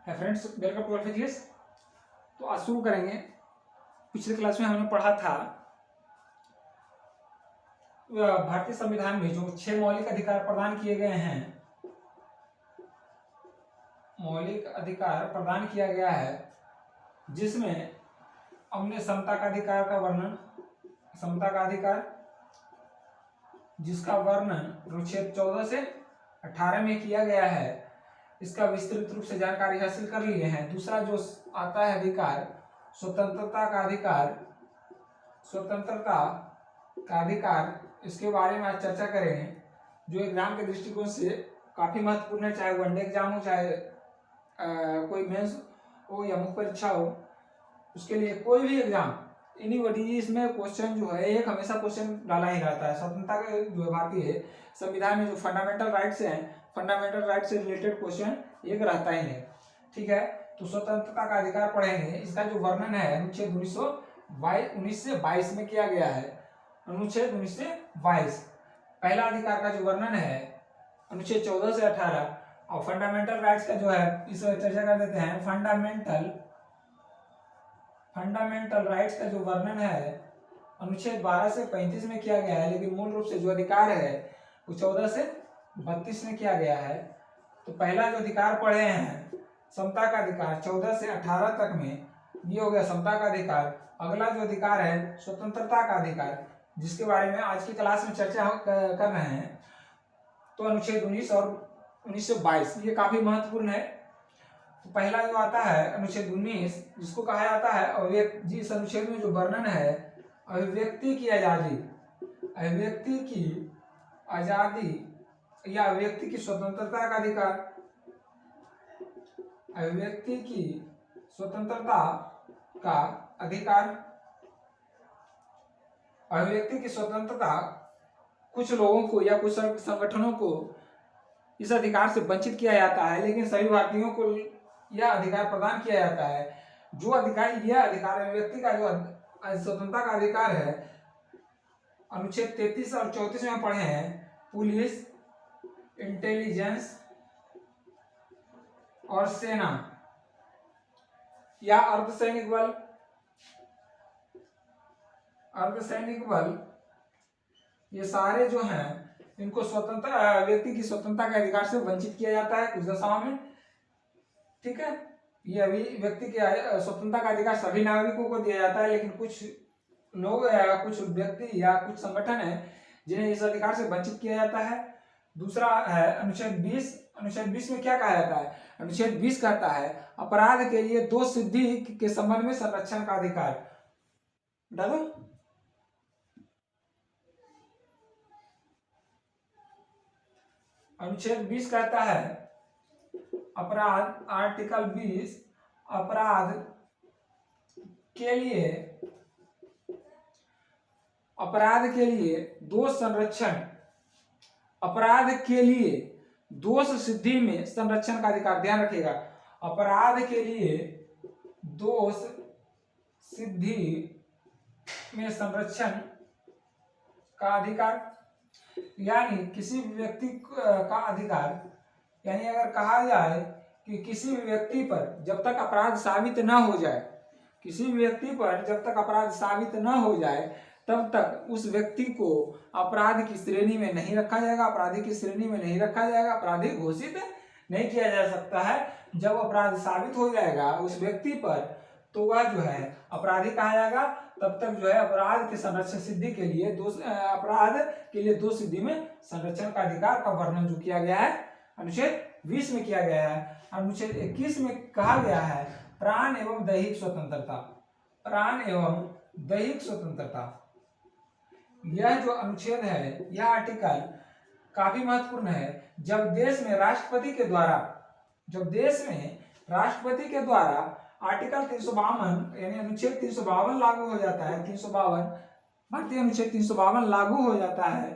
है friends, welcome to अल्फाजीएस। तो आज शुरू करेंगे। पिछले क्लास में हमने पढ़ा था भारतीय संविधान में जो 6 मौलिक अधिकार प्रदान किए गए हैं, मौलिक अधिकार प्रदान किया गया है, जिसमें हमने समता का अधिकार का वर्णन, समता का अधिकार जिसका वर्णन अनुच्छेद 14 से 18 में किया गया है, इसका विस्तृत रूप से जानकारी हासिल कर लिए हैं। दूसरा जो आता है अधिकार, स्वतंत्रता का अधिकार, स्वतंत्रता का अधिकार, इसके बारे में आज चर्चा करेंगे, जो एग्जाम के दृष्टिकोण से काफी महत्वपूर्ण है। चाहे वनडे एग्जाम हो, चाहे कोई मेंस हो या मुख्य परीक्षा हो, उसके लिए कोई भी एग्जाम एनीबॉडी, इसमें क्वेश्चन जो है एक हमेशा क्वेश्चन डाला ही रहता है। स्वतंत्रता के जो भारतीय संविधान में जो फंडामेंटल राइट्स हैं, फंडामेंटल राइट से रिलेटेड क्वेश्चन एक रहता ही है। ठीक है, तो स्वतंत्रता का अधिकार पढ़ेंगे। इसका जो वर्णन है अनुच्छेद 19 से 22 में किया गया है। अनुच्छेद 19 से 22 पहला अधिकार का जो वर्णन है अनुच्छेद 14 से 18, और फंडामेंटल राइट्स का जो है, इस चर्चा कर देते हैं। फंडामेंटल राइट्स का जो वर्णन है अनुच्छेद 12 से 35 में किया गया है, लेकिन मूल रूप से जो अधिकार है वो 14 से 32 में किया गया है। तो पहला जो अधिकार पढ़े हैं समता का अधिकार 14 से 18 तक में, ये हो गया समता का अधिकार। अगला जो अधिकार है स्वतंत्रता का अधिकार, जिसके बारे में आज की क्लास में चर्चा कर रहे हैं, तो अनुच्छेद 19 और 19 से 22 ये काफी महत्वपूर्ण है। तो पहला जो आता है अनुच्छेद 19, जिसको कहा जाता है अभिव्यक्ति, जिस अनुच्छेद में जो वर्णन है अभिव्यक्ति की आजादी, अभिव्यक्ति की आजादी या अभिव्यक्ति की स्वतंत्रता का अधिकार, अभिव्यक्ति की स्वतंत्रता का अधिकार। अभिव्यक्ति की स्वतंत्रता कुछ लोगों को या कुछ संगठनों को इस अधिकार से वंचित किया जाता है, लेकिन सभी भारतीयों को यह अधिकार प्रदान किया जाता है। जो अधिकार, यह अधिकार अभिव्यक्ति का जो स्वतंत्रता का अधिकार है, अनुच्छेद 33 और 34 में पढ़े हैं। पुलिस, इंटेलिजेंस और सेना या अर्धसैनिक बल, अर्धसैनिक बल, ये सारे जो हैं इनको स्वतंत्र व्यक्ति की स्वतंत्रता के अधिकार से वंचित किया जाता है कुछ दशाओं में। ठीक है, ये अभी व्यक्ति के स्वतंत्रता का अधिकार सभी नागरिकों को दिया जाता है, लेकिन कुछ लोग या कुछ व्यक्ति या कुछ संगठन है जिन्हें इस अधिकार से वंचित किया जाता है। दूसरा है अनुच्छेद 20। अनुच्छेद 20 में क्या कहा जाता है? अनुच्छेद 20 कहता है अपराध के लिए दोष सिद्धि के संबंध में संरक्षण का अधिकार। डालो, अनुच्छेद 20 कहता है अपराध, आर्टिकल 20, अपराध के लिए, अपराध के लिए दोष संरक्षण, अपराध के लिए दोष सिद्धि में संरक्षण का अधिकार। ध्यान रखिएगा, अपराध के लिए दोष सिद्धि में संरक्षण का अधिकार, यानी किसी व्यक्ति का अधिकार, यानी अगर कहा जाए कि किसी व्यक्ति पर जब तक अपराध साबित न हो जाए, किसी व्यक्ति पर जब तक अपराध साबित न हो जाए तब तक उस व्यक्ति को अपराध की श्रेणी में नहीं रखा जाएगा, अपराधी की श्रेणी में नहीं रखा जाएगा, अपराधी घोषित नहीं किया जा सकता है। जब अपराध साबित हो जाएगा उस व्यक्ति पर, तो वह जो है अपराधी कहा जाएगा। तब तक जो है अपराध के संरक्षण सिद्धि के लिए, अपराध के लिए दोष सिद्धि में संरक्षण का अधिकार का वर्णन जो किया गया है अनुच्छेद 20 में किया गया है। अनुच्छेद 21 में कहा गया है प्राण एवं दैहिक स्वतंत्रता, प्राण एवं दैहिक स्वतंत्रता। यह जो अनुच्छेद है, यह आर्टिकल काफी महत्वपूर्ण है। जब देश में राष्ट्रपति के द्वारा, जब देश में राष्ट्रपति के द्वारा आर्टिकल 352 यानी अनुच्छेद 352 लागू हो जाता है, 352 भारतीय अनुच्छेद 352 लागू हो जाता है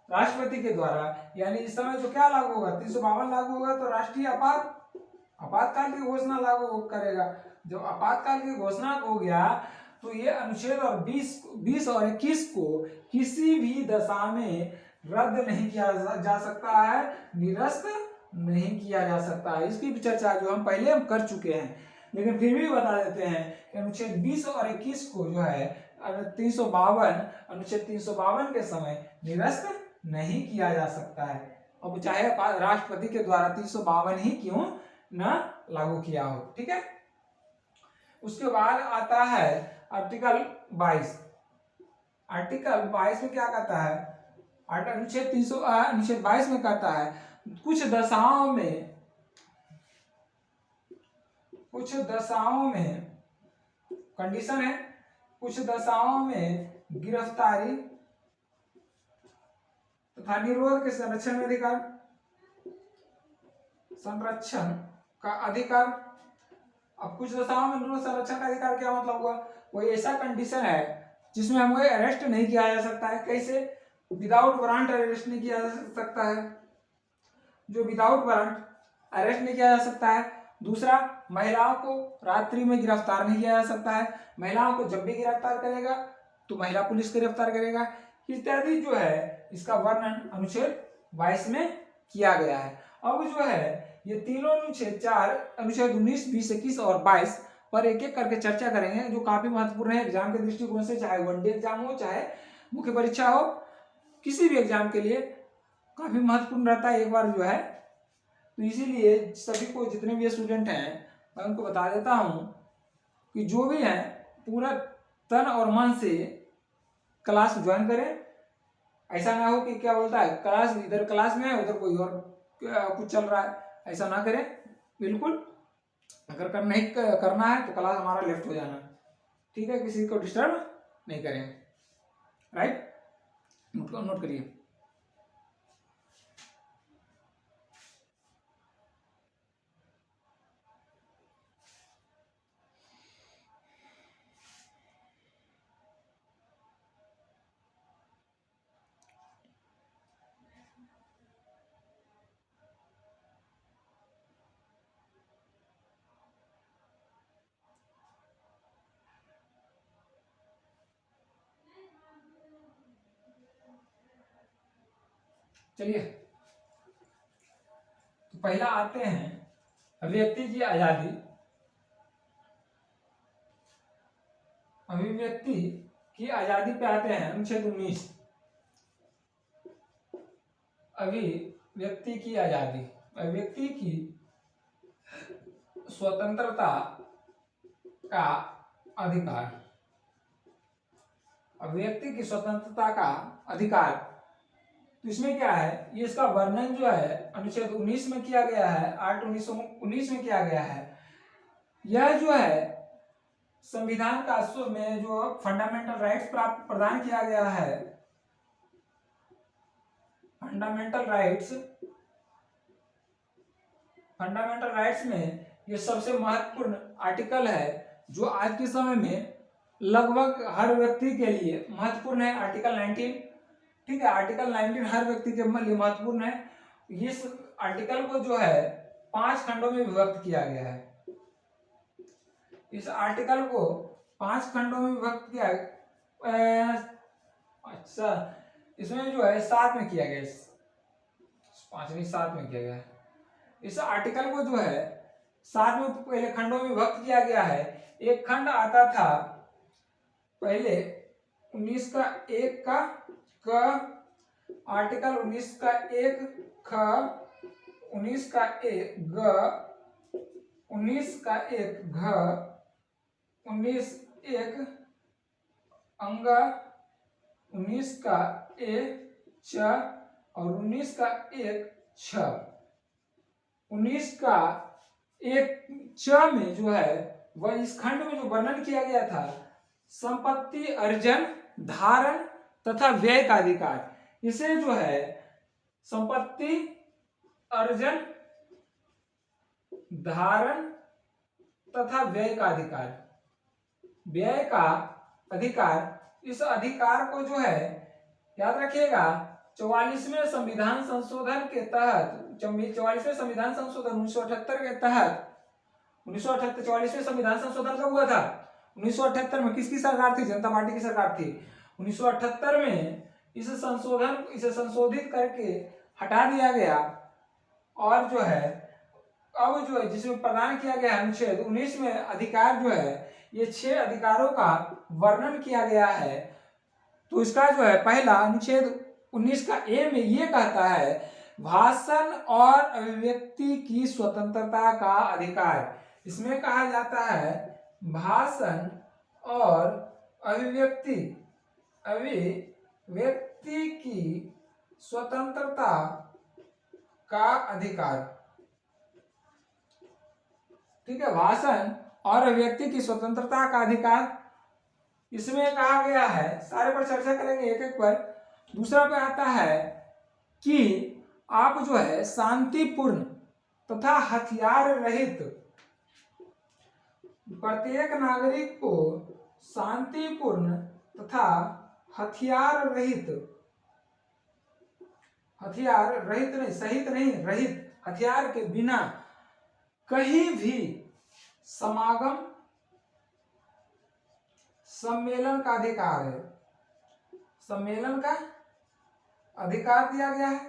राष्ट्रपति के द्वारा, यानी इस समय जो क्या लागू होगा, 352 लागू होगा तो राष्ट्रीय आपातकाल की घोषणा लागू करेगा। जब आपातकाल की घोषणा हो गया तो ये अनुच्छेद और 20 और 21 को किसी भी दशा में रद्द नहीं किया जा सकता है, निरस्त नहीं किया जा सकता है। इसकी भी चर्चा जो हम पहले कर चुके हैं, लेकिन फिर भी बता देते हैं कि अनुच्छेद 20 और 21 को जो है 352 अनुच्छेद 352 के समय निरस्त नहीं किया जा सकता है। अब चाहे राष्ट्रपति के द्वारा 352 ही क्यों न लागू किया हो। ठीक है, उसके बाद आता है आर्टिकल 22। आर्टिकल 22 में क्या कहता है? अनुच्छेद 22 में कहता है कुछ दशाओं में कंडीशन है, कुछ दशाओं में गिरफ्तारी तथा निरोध के संरक्षण का अधिकार। अब कुछ दशाओं में निरोध संरक्षण का अधिकार क्या मतलब हुआ? कोई ऐसा कंडीशन है जिसमें हमें अरेस्ट नहीं किया जा सकता है। कैसे? विदाउट वारंट अरेस्ट नहीं किया जा सकता है, जो विदाउट वारंट अरेस्ट नहीं किया जा सकता है। दूसरा, महिलाओं को रात्रि में गिरफ्तार नहीं किया जा सकता है। महिलाओं को जब भी गिरफ्तार करेगा तो महिला पुलिस गिरफ्तार करेगा, इत्यादि जो है इसका वर्णन अनुच्छेद 22 में किया गया है। अब जो है ये तीनों अनुच्छेद 4 अनुच्छेद 19, 20, 21 और 22 पर एक एक करके चर्चा करेंगे, जो काफी महत्वपूर्ण है एग्जाम के दृष्टिकोण से, चाहे वनडे एग्जाम हो चाहे मुख्य परीक्षा हो, किसी भी एग्जाम के लिए काफी महत्वपूर्ण रहता है एक बार जो है। तो इसीलिए सभी को, जितने भी स्टूडेंट हैं, मैं उनको बता देता हूं कि जो भी है पूरा तन और मन से क्लास ज्वाइन करें। ऐसा ना हो कि क्या बोलता है क्लास, इधर क्लास में है उधर कोई और कुछ चल रहा है, ऐसा ना करें बिल्कुल। अगर करना है तो क्लास हमारा लेफ्ट हो जाना, ठीक है, किसी को डिस्टर्ब नहीं करें। राइट, नोट करिए। चलिए, तो पहला आते हैं अभिव्यक्ति की आजादी। अभिव्यक्ति की आजादी पे आते हैं अनुच्छेद 19। अभिव्यक्ति की आजादी, अभिव्यक्ति की स्वतंत्रता का अधिकार। अभिव्यक्ति की स्वतंत्रता का अधिकार, तो इसमें क्या है, ये इसका वर्णन जो है अनुच्छेद 19 में किया गया है, आर्ट 1919 में किया गया है। यह जो है संविधान का में जो फंडामेंटल राइट्स प्राप्त प्रदान किया गया है, फंडामेंटल राइट्स में ये सबसे महत्वपूर्ण आर्टिकल है, जो आज के समय में लगभग हर व्यक्ति के लिए महत्वपूर्ण है। आर्टिकल 19, ठीक है, आर्टिकल 19 हर व्यक्ति के लिए महत्वपूर्ण है। इस आर्टिकल को जो है 5 खंडों में विभक्त किया गया है। इस आर्टिकल को 5 खंडों में विभक्त किया, अच्छा, इसमें जो है 7 में किया गया, 5 नहीं 7 में किया गया है। इस आर्टिकल को जो है 7 में पहले खंडों में विभक्त किया गया है। एक खंड आता था पहले 19 का 1 का क, आर्टिकल 19 का 1 ख, 19 का 1 ग, 19 का 1 घ, 19 1 अंग, 19 का 1 च और 19 का 1 छ। 19 का 1 च में जो है वह इस खंड में जो वर्णन किया गया था, संपत्ति अर्जन, धारण तथा व्यय का अधिकार। इसे जो है संपत्ति अर्जन, धारण तथा व्यय का अधिकार, व्यय का अधिकार, इस अधिकार को जो है याद रखिएगा 44वें संविधान संशोधन के तहत, 44वें संविधान संशोधन 1978 के तहत, 1978 44वें संविधान संशोधन कब हुआ था? 1978 में। किसकी सरकार थी? जनता पार्टी की सरकार थी। 1978 में इसे संशोधित करके हटा दिया गया और जो है अब जो है जिसमें प्रदान किया गया है अनुच्छेद 19 में अधिकार जो है ये 6 अधिकारों का वर्णन किया गया है। तो इसका जो है पहला अनुच्छेद 19 का ए में ये कहता है भाषण और अभिव्यक्ति की स्वतंत्रता का अधिकार। इसमें कहा जाता है भाषण और अभिव्यक्ति अभिव्यक्ति की स्वतंत्रता का अधिकार। ठीक है, भाषण और अभिव्यक्ति की स्वतंत्रता का अधिकार इसमें कहा गया है। सारे पर चर्चा करेंगे एक एक पर। दूसरा पे आता है कि आप जो है शांतिपूर्ण तथा हथियार रहित प्रत्येक नागरिक को शांतिपूर्ण तथा हथियार रहित नहीं सहित नहीं रहित हथियार के बिना कहीं भी समागम सम्मेलन का अधिकार है। सम्मेलन का अधिकार दिया गया है।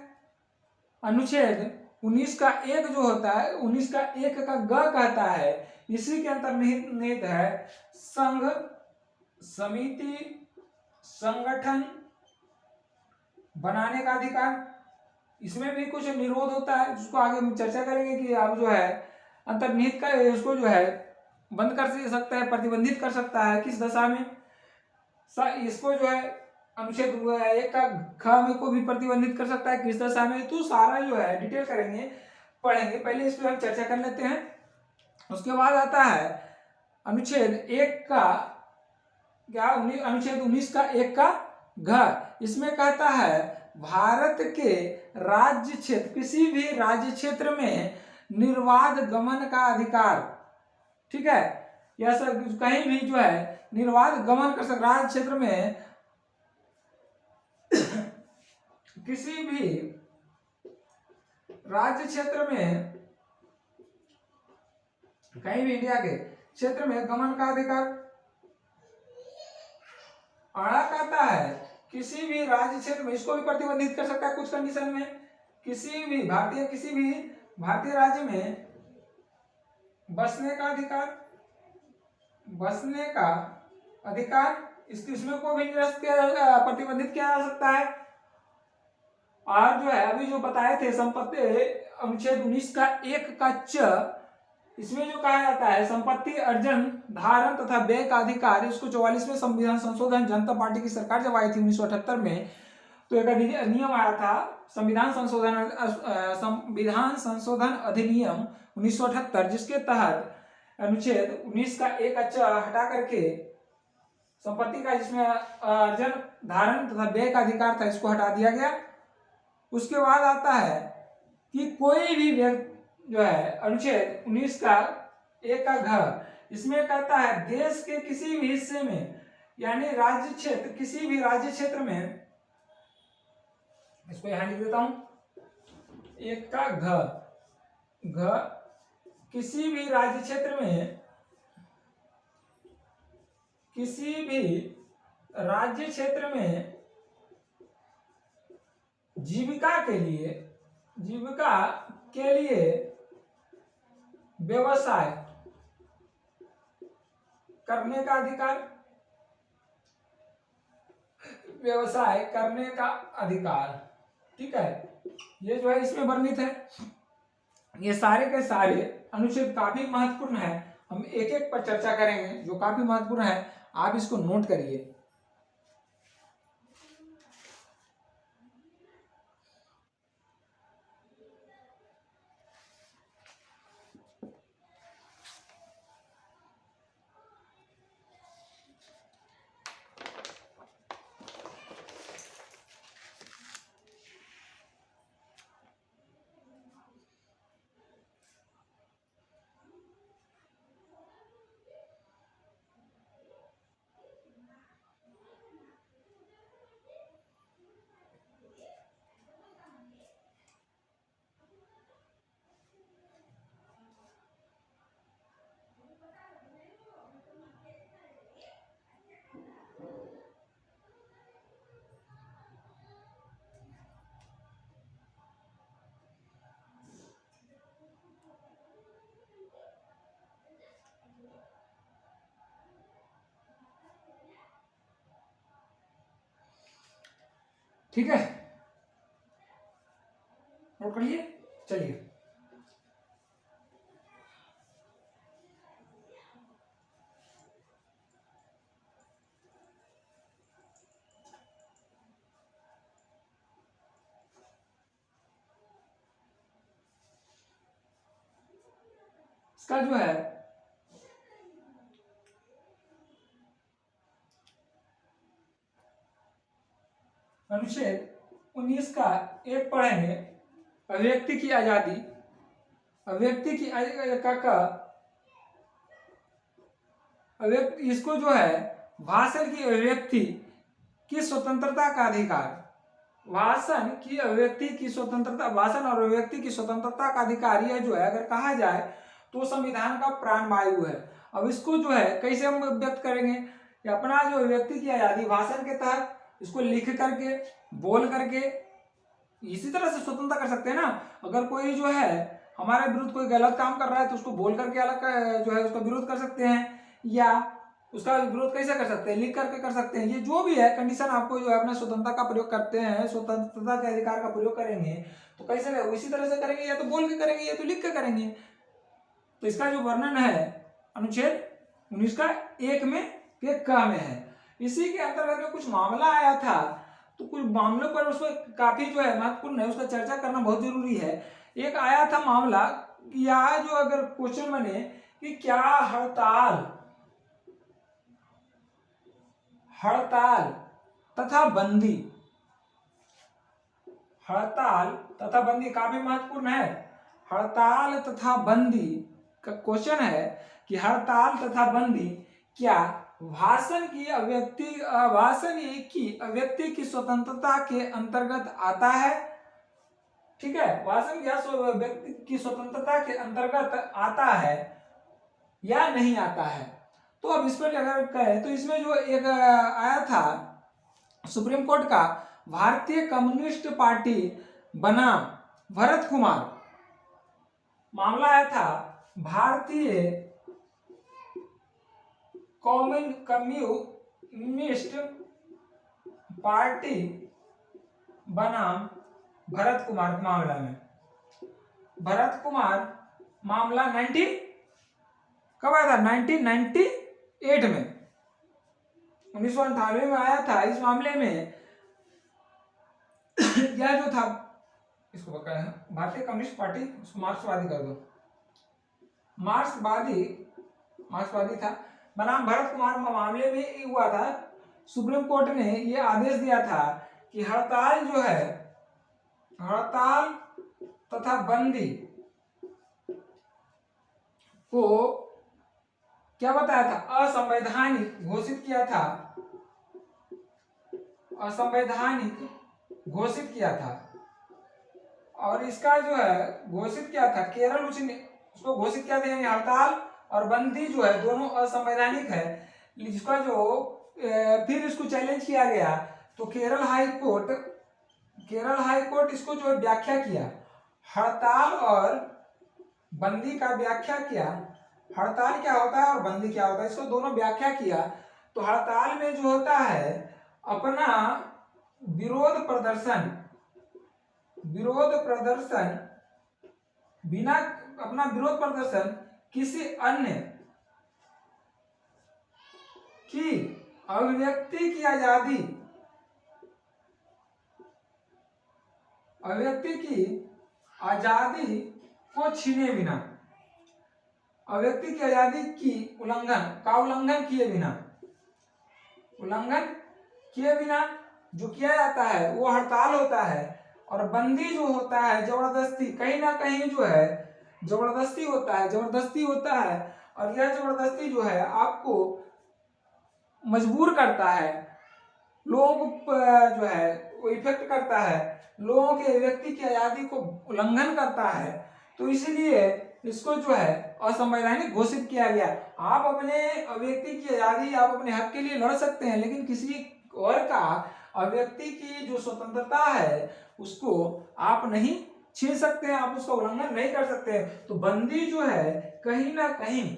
अनुच्छेद 19 का एक जो होता है 19 का एक का ग कहता है इसी के अंतर्निहित है संघ समिति संगठन बनाने का अधिकार। इसमें भी कुछ निरोध होता है जिसको आगे हम चर्चा करेंगे कि आप जो है अंतर्निहित का इसको जो है बंद कर सकता है, प्रतिबंधित कर सकता है किस दशा में। इसको जो है अनुच्छेद एक का ख में को भी प्रतिबंधित कर सकता है किस दशा में। तो सारा जो है डिटेल करेंगे पढ़ेंगे। पहले इस पर हम चर्चा कर लेते हैं। उसके बाद आता है अनुच्छेद एक का क्या अनुच्छेद 19 का एक का घ। इसमें कहता है भारत के राज्य क्षेत्र किसी भी राज्य क्षेत्र में निर्बाध गमन का अधिकार। ठीक है, यह सब कहीं भी जो है निर्बाध गमन कर सकता राज्य क्षेत्र में किसी भी राज्य क्षेत्र में कहीं भी इंडिया के क्षेत्र में गमन का अधिकार। आड़ा कहता है किसी भी राज्य क्षेत्र में इसको भी प्रतिबंधित कर सकता है कुछ कंडीशन में। किसी भी भारतीय राज्य में बसने का अधिकार इसमें को भी निरस्त किया प्रतिबंधित किया जा सकता है। और जो है अभी जो बताए थे संपत्ति अनुच्छेद 19 का एक का च इसमें जो कहा जाता है संपत्ति अर्जन धारण तथा व्यय का अधिकार। इसको 44वें संविधान संशोधन जनता पार्टी की सरकार जब आई थी 1978 में तो एक नियम आया था संविधान संशोधन अधिनियम 1978 जिसके तहत अनुच्छेद 19 का एक हटा करके संपत्ति का जिसमें अर्जन धारण तथा व्यय का अधिकार था इसको हटा दिया गया। उसके बाद आता है कि कोई भी व्यक्ति जो है अनुच्छेद 19 का एक का घ इसमें कहता है देश के किसी भी हिस्से में यानी राज्य क्षेत्र किसी भी राज्य क्षेत्र में इसको यहां लिख देता हूं एक का घ किसी भी राज्य क्षेत्र में जीविका के लिए व्यवसाय करने का अधिकार। ठीक है, ये जो है इसमें वर्णित है। ये सारे के सारे अनुच्छेद काफी महत्वपूर्ण है। हम एक एक पर चर्चा करेंगे जो काफी महत्वपूर्ण है। आप इसको नोट करिए। ठीक है, नोट कर लिए। चलिए इसका जो है अनुच्छेद 19 का एक पढ़ेंगे, अभिव्यक्ति की आजादी। अभिव्यक्ति की अभिव्यक्ति, इसको जो है भाषण की अभिव्यक्ति की स्वतंत्रता का अधिकार, भाषण की अभिव्यक्ति की स्वतंत्रता, भाषण और अभिव्यक्ति की स्वतंत्रता का अधिकार, यह जो है अगर कहा जाए तो संविधान का प्राण वायु है। अब इसको जो है कैसे हम व्यक्त करेंगे, अपना जो अभिव्यक्ति की आजादी भाषण के तहत, इसको लिख करके, बोल करके, इसी तरह से स्वतंत्रता कर सकते हैं ना। अगर कोई जो है हमारे विरुद्ध कोई गलत काम कर रहा है तो उसको बोल करके अलग जो है उसका विरोध कर सकते हैं, या उसका विरोध कैसे कर सकते हैं, लिख करके कर सकते हैं। ये जो भी है कंडीशन, आपको जो है अपना स्वतंत्रता का प्रयोग करते हैं, स्वतंत्रता के अधिकार का प्रयोग करेंगे तो कैसे करेंगे, इसी तरह से करेंगे, या तो बोल के करेंगे या तो लिख के करेंगे। तो इसका जो वर्णन है अनुच्छेद 19 का 1 में के क में है। इसी के अंतर्गत में कुछ मामला आया था, तो कुछ मामलों पर उसको काफी जो है महत्वपूर्ण है, उसका चर्चा करना बहुत जरूरी है। एक आया था मामला, या जो अगर क्वेश्चन बने कि क्या हड़ताल तथा बंदी, हड़ताल तथा बंदी काफी महत्वपूर्ण है। हड़ताल तथा बंदी का क्वेश्चन है कि हड़ताल तथा बंदी क्या भाषण की अभिव्यक्ति की स्वतंत्रता के अंतर्गत आता है। ठीक है, भाषण या अभिव्यक्ति की स्वतंत्रता के अंतर्गत आता है या नहीं आता है। तो अब इस पर अगर कहें तो इसमें जो एक आया था सुप्रीम कोर्ट का, भारतीय कम्युनिस्ट पार्टी बनाम भरत कुमार, मामला आया था भारतीय कम्युनिस्ट पार्टी बनाम भरत कुमार के मामला में। भरत कुमार मामला 90 कब आया था, 1998 में, 1998 में आया था। इस मामले में यह जो था, इसको भारतीय कम्युनिस्ट पार्टी, उसको मार्क्सवादी कर दो, मार्क्सवादी था, बनाम भरत कुमार मामले में हुआ था। सुप्रीम कोर्ट ने यह आदेश दिया था कि हड़ताल जो है, हड़ताल तथा बंदी को क्या बताया था, असंवैधानिक घोषित किया था, असंवैधानिक घोषित किया था। और इसका जो है घोषित किया था केरल उच्च ने, उसको घोषित किया था, यानी हड़ताल और बंदी जो है दोनों असंवैधानिक है। जिसका जो फिर इसको चैलेंज किया गया, तो केरल हाई कोर्ट इसको जो व्याख्या किया, हड़ताल और बंदी का व्याख्या किया, हड़ताल क्या होता है और बंदी क्या होता है, इसको दोनों व्याख्या किया। तो हड़ताल में जो होता है अपना विरोध प्रदर्शन बिना, अपना विरोध प्रदर्शन किसी अन्य की अभिव्यक्ति की आजादी, अभिव्यक्ति की आजादी को छीने बिना, अभिव्यक्ति की आजादी की उल्लंघन किए बिना जो किया जाता है वो हड़ताल होता है। और बंदी जो होता है जबरदस्ती, कहीं ना कहीं जो है जबरदस्ती होता है। और यह जबरदस्ती जो है आपको मजबूर करता है, लोगों को जो है वो इफेक्ट करता है, लोगों के व्यक्ति की आजादी को उल्लंघन करता है। तो इसीलिए इसको जो है असंवैधानिक घोषित किया गया। आप अपने अभिव्यक्ति की आजादी, आप अपने हक के लिए लड़ सकते हैं, लेकिन किसी और का अभिव्यक्ति की जो स्वतंत्रता है उसको आप नहीं छीन सकते हैं, आप उसका उल्लंघन नहीं कर सकते। तो बंदी जो है कहीं ना कहीं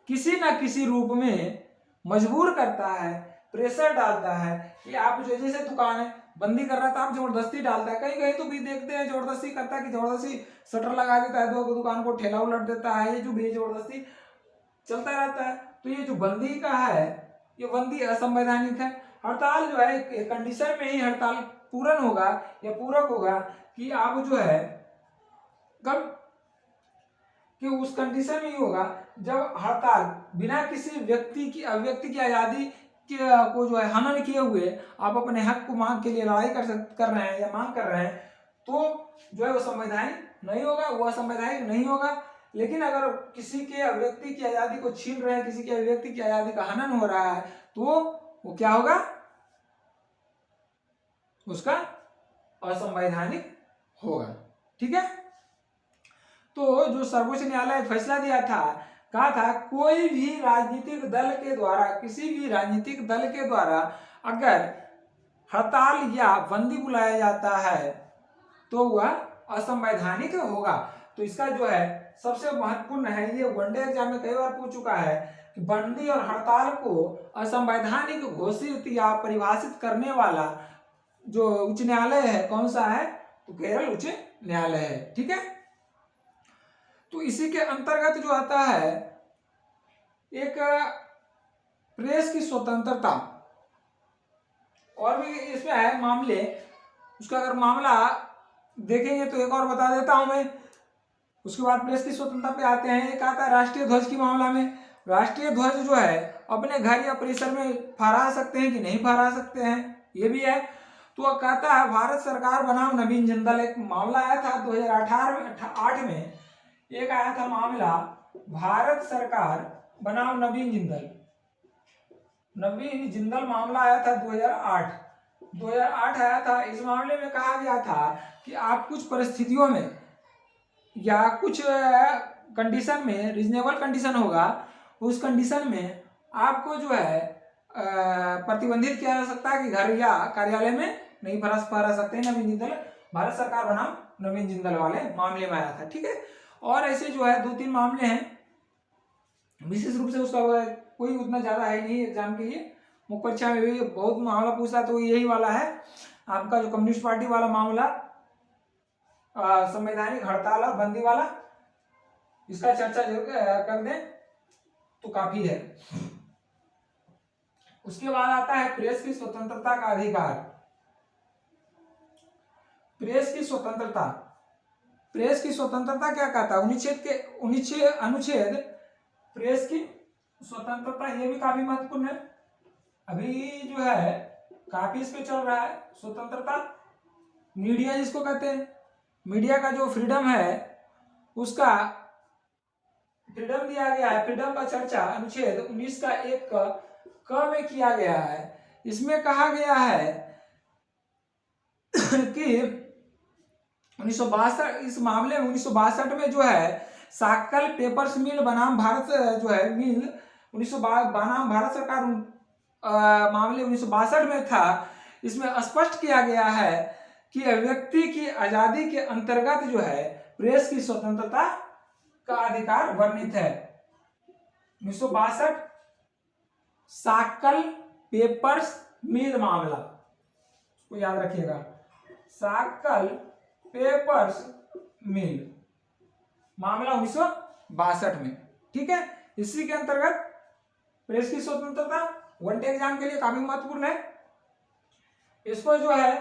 किसी ना किसी रूप में मजबूर करता है, प्रेशर डालता है कि आप जो, जैसे दुकान है, बंदी कर रहा था, आप जबरदस्ती डालता है, कहीं कहीं तो भी देखते हैं जबरदस्ती करता है कि जबरदस्ती शटर लगा देता है, दो दुकान को ठेला उलट देता है, ये जो भी जबरदस्ती चलता रहता है। तो ये जो बंदी का है, ये बंदी असंवैधानिक है। हड़ताल जो है एक कंडीशन में ही हड़ताल पूर्ण होगा या पूरक होगा कि आप जो है कब, कि उस कंडीशन में ही होगा जब हड़ताल बिना किसी व्यक्ति की अभिव्यक्ति की आजादी को जो है हनन किए हुए आप अपने हक को मांग के लिए लड़ाई कर रहे हैं या मांग कर रहे हैं, तो जो है वो संवैधानिक नहीं होगा, वो असंवैधानिक नहीं होगा। लेकिन अगर किसी के अभिव्यक्ति की आजादी को छीन रहे हैं, किसी के अभिव्यक्ति की आजादी का हनन हो रहा है, तो वो क्या होगा, उसका असंवैधानिक होगा। ठीक है। तो जो सर्वोच्च न्यायालय फैसला दिया था, कहा था कोई भी राजनीतिक दल के द्वारा, किसी भी राजनीतिक दल के द्वारा अगर हड़ताल या बंदी बुलाया जाता है तो वह असंवैधानिक होगा। तो इसका जो है सबसे महत्वपूर्ण है, ये वनडे एग्जाम में कई बार पूछ चुका है कि बंदी और हड़ताल को असंवैधानिक घोषित या परिभाषित करने वाला जो उच्च न्यायालय है कौन सा है, तो केरल उच्च न्यायालय है। ठीक है। तो इसी के अंतर्गत जो आता है एक प्रेस की स्वतंत्रता, और भी इसमें है मामले, उसका अगर मामला देखेंगे तो एक और बता देता हूं मैं। उसके बाद प्रेस की स्वतंत्रता पे आते हैं। एक आता है राष्ट्रीय ध्वज की मामला में। राष्ट्रीय ध्वज जो है अपने घर या परिसर में फहरा सकते हैं कि नहीं फहरा सकते हैं, ये भी है। तो कहता है भारत सरकार बनाम नवीन जिंदल, एक मामला आया था 2008 में, एक आया था मामला भारत सरकार बनाम नवीन जिंदल मामला आया था 2008 आया था। इस मामले में कहा गया था कि आप कुछ परिस्थितियों में या कुछ कंडीशन में, रीजनेबल कंडीशन होगा, उस कंडीशन में आपको जो है प्रतिबंधित किया जा सकता है कि घर या कार्यालय में नहीं फहरा सकते हैं नवीन जिंदल, भारत सरकार बनाम नवीन जिंदल वाले मामले में आया था। ठीक है। और ऐसे जो है 2-3 मामले हैं, विशेष रूप से उसका कोई उतना ज्यादा है नहीं एग्जाम के लिए, मुख्य परीक्षा में भी बहुत मामला पूछता तो यही वाला है आपका, जो कम्युनिस्ट पार्टी वाला मामला, संवैधानिक हड़ताल और बंदी वाला, इसका चर्चा जरूर कर दें तो काफी है। उसके बाद आता है प्रेस की स्वतंत्रता का अधिकार। प्रेस की स्वतंत्रता, प्रेस की स्वतंत्रता क्या कहता है, अनुच्छेद प्रेस की स्वतंत्रता, ये भी काफी महत्वपूर्ण है। अभी जो है काफी इस पे चल रहा है स्वतंत्रता। मीडिया जिसको कहते हैं, मीडिया का जो फ्रीडम है उसका फ्रीडम दिया गया है। फ्रीडम का चर्चा अनुच्छेद 19 का 1 क में किया गया है। इसमें कहा गया है कि 1962, इस मामले में 1962 में जो है साक्कल पेपर्स मिल बनाम भारत जो है मिल 1962 बनाम भारत सरकार मामले 1962 में था। इसमें स्पष्ट किया गया है कि व्यक्ति की आजादी के अंतर्गत जो है प्रेस की स्वतंत्रता का अधिकार वर्णित है। 1962 साक्कल पेपर्स मिल मामला, उसको याद रखिएगा, साक्कल पेपर्स मिल मामला 1962 में। ठीक है। इसी के अंतर्गत प्रेस की स्वतंत्रता वन डे एग्जाम के लिए काफी महत्वपूर्ण है। इसको जो है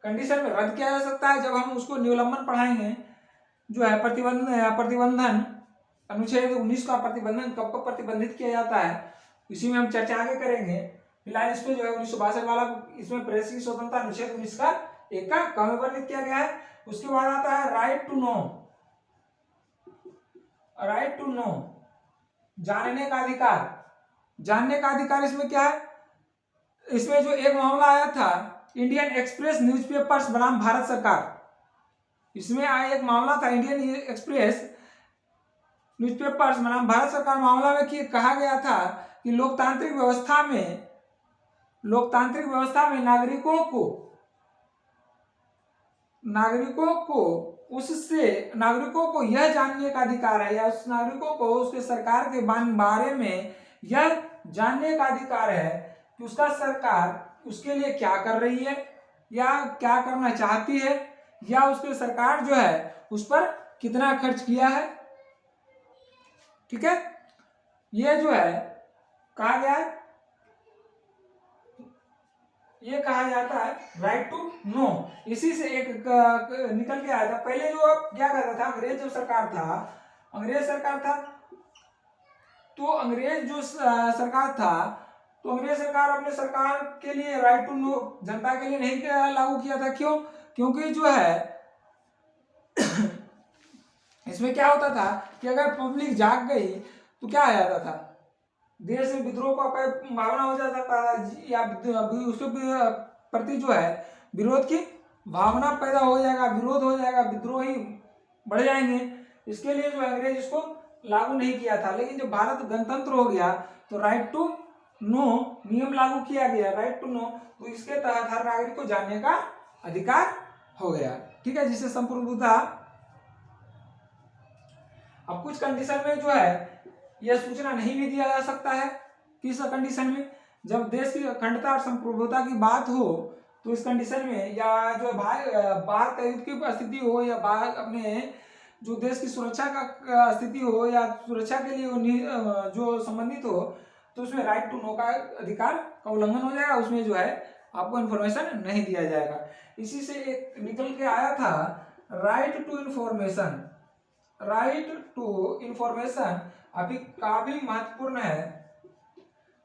कंडीशन में रद्द किया जा सकता है जब हम उसको निलंबन पढ़ाएंगे। जो है प्रतिबंधन अनुच्छेद 19 का प्रतिबंधन कब कब प्रतिबंधित किया जाता है, इसी में हम चर्चा आगे करेंगे। फिलहाल इस पे जो है 1962 वाला, इसमें प्रेस की स्वतंत्रता अनुच्छेद 19 का 1 का में वर्णित किया गया है। उसके बाद आता है right to know, right to know, जानने का अधिकार। जानने का अधिकार इसमें क्या है, इसमें जो एक मामला आया था इंडियन एक्सप्रेस न्यूज़पेपर्स बनाम भारत सरकार, इसमें आया एक मामला था इंडियन एक्सप्रेस न्यूज़पेपर्स बनाम भारत सरकार मामला में कि कहा गया था कि लोकतांत्रिक व्यवस्था में नागरिकों को यह जानने का अधिकार है, या उस नागरिकों को उसके सरकार के बारे में यह जानने का अधिकार है कि उसका सरकार उसके लिए क्या कर रही है, या क्या करना चाहती है, या उसके सरकार जो है उस पर कितना खर्च किया है। ठीक है, ये जो है कहा गया है, ये कहा जाता है राइट टू नो। इसी से एक निकल के आया था। पहले जो क्या कहता था, अंग्रेज जो सरकार था, अंग्रेज सरकार था, तो अंग्रेज जो सरकार था, तो अंग्रेज सरकार अपने सरकार के लिए राइट टू नो जनता के लिए नहीं लागू किया था। क्यों? क्योंकि जो है इसमें क्या होता था कि अगर पब्लिक जाग गई तो क्या आ जाता था, देश में विद्रोह का भावना हो जाता था, या उसके प्रति जो है विरोध की भावना पैदा हो जाएगा, विरोध हो जाएगा, विद्रोही बढ़ जाएंगे। इसके लिए जो अंग्रेज इसको लागू नहीं किया था। लेकिन जब भारत गणतंत्र हो गया तो राइट टू नो नियम लागू किया गया, राइट टू नो, तो इसके तहत हर नागरिक को जानने का अधिकार हो गया। ठीक है, जिसे संप्रभुता। अब कुछ कंडीशन में जो है यह सूचना नहीं भी दिया जा सकता है। किस कंडीशन में? जब देश की अखंडता और संप्रभुता की बात हो तो इस कंडीशन में, या जो बाहर का युद्ध की स्थिति हो, या बाहर अपने जो देश की सुरक्षा का स्थिति हो, या सुरक्षा के लिए जो संबंधित हो, तो उसमें राइट टू नो का अधिकार का उल्लंघन हो जाएगा, उसमें जो है आपको इन्फॉर्मेशन नहीं दिया जाएगा। इसी से एक निकल के आया था right to information. Right to information अभी काफी महत्वपूर्ण है।